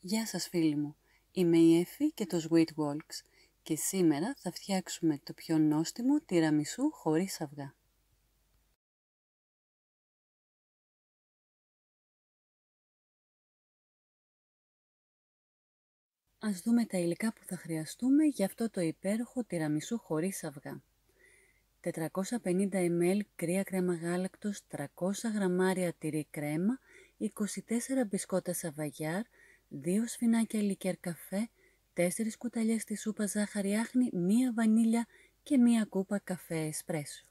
Γεια σας φίλοι μου, είμαι η Εφη και το Sweet Walks και σήμερα θα φτιάξουμε το πιο νόστιμο τιραμισού χωρίς αυγά. Ας δούμε τα υλικά που θα χρειαστούμε για αυτό το υπέροχο τιραμισού χωρίς αυγά. 450 ml κρύα κρέμα γάλακτος, 300 γραμμάρια τυρί κρέμα, 24 μπισκότα σαβαγιάρ, 2 σφινάκια λικέρ καφέ, 4 κουταλιές της σούπας ζάχαρη άχνη, 1 βανίλια και 1 κούπα καφέ εσπρέσο.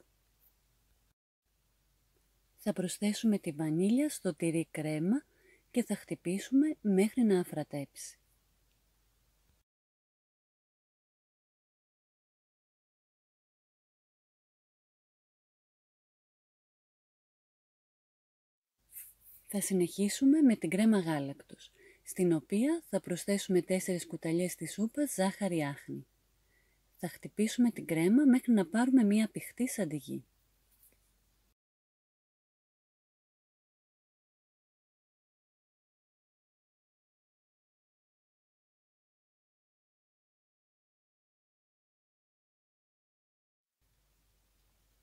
Θα προσθέσουμε τη βανίλια στο τυρί κρέμα και θα χτυπήσουμε μέχρι να αφρατέψει. Θα συνεχίσουμε με την κρέμα γάλακτος, στην οποία θα προσθέσουμε 4 κουταλιές της σούπας ζάχαρη άχνη. Θα χτυπήσουμε την κρέμα μέχρι να πάρουμε μία πηχτή σαντιγί.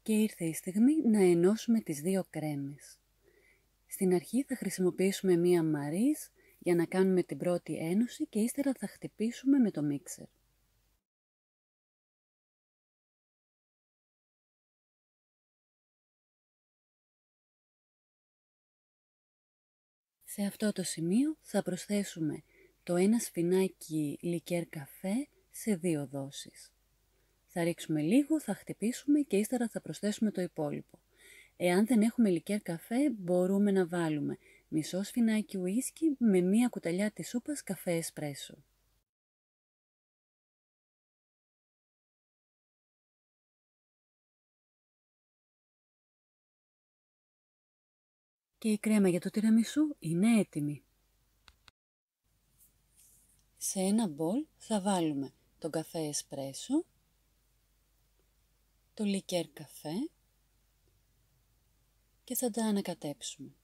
Και ήρθε η στιγμή να ενώσουμε τις δύο κρέμες. Στην αρχή θα χρησιμοποιήσουμε μία μαρίς για να κάνουμε την πρώτη ένωση και ύστερα θα χτυπήσουμε με το μίξερ. Σε αυτό το σημείο θα προσθέσουμε το 1 σφινάκι λικέρ καφέ σε 2 δόσεις. Θα ρίξουμε λίγο, θα χτυπήσουμε και ύστερα θα προσθέσουμε το υπόλοιπο. Εάν δεν έχουμε λικέρ καφέ, μπορούμε να βάλουμε μισό σφινάκι ουίσκι με 1 κουταλιά της σούπας καφέ εσπρέσο. Και η κρέμα για το τιραμισού είναι έτοιμη. Σε ένα μπολ θα βάλουμε τον καφέ εσπρέσο, το λικέρ καφέ και θα τα ανακατέψουμε.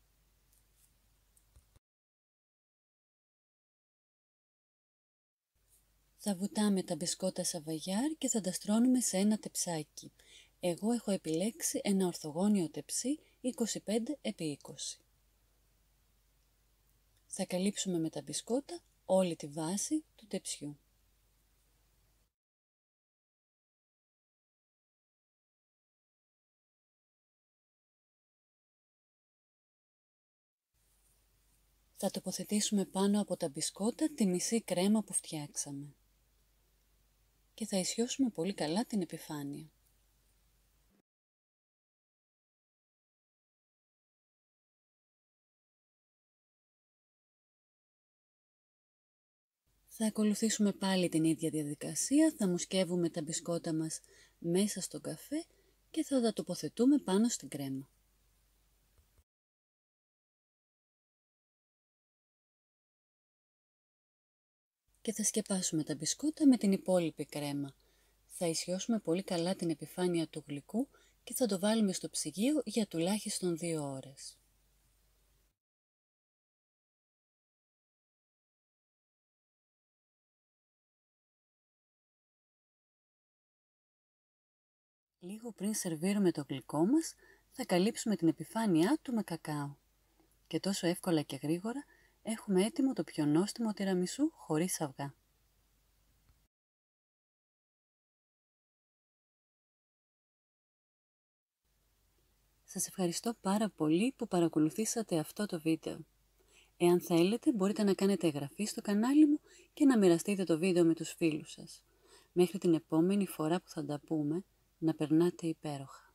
Θα βουτάμε τα μπισκότα σαβαγιάρ και θα τα στρώνουμε σε ένα τεψάκι. Εγώ έχω επιλέξει ένα ορθογώνιο τεψί 25x20. Θα καλύψουμε με τα μπισκότα όλη τη βάση του τεψιού. Θα τοποθετήσουμε πάνω από τα μπισκότα τη μισή κρέμα που φτιάξαμε και θα ισιώσουμε πολύ καλά την επιφάνεια. Θα ακολουθήσουμε πάλι την ίδια διαδικασία, θα μουσκεύουμε τα μπισκότα μας μέσα στον καφέ και θα τα τοποθετούμε πάνω στην κρέμα. Και θα σκεπάσουμε τα μπισκότα με την υπόλοιπη κρέμα. Θα ισιώσουμε πολύ καλά την επιφάνεια του γλυκού και θα το βάλουμε στο ψυγείο για τουλάχιστον 2 ώρες. Λίγο πριν σερβίρουμε το γλυκό μας, θα καλύψουμε την επιφάνειά του με κακάο. Και τόσο εύκολα και γρήγορα έχουμε έτοιμο το πιο νόστιμο τιραμισού χωρίς αυγά. Σας ευχαριστώ πάρα πολύ που παρακολουθήσατε αυτό το βίντεο. Εάν θέλετε μπορείτε να κάνετε εγγραφή στο κανάλι μου και να μοιραστείτε το βίντεο με τους φίλους σας. Μέχρι την επόμενη φορά που θα τα πούμε, να περνάτε υπέροχα.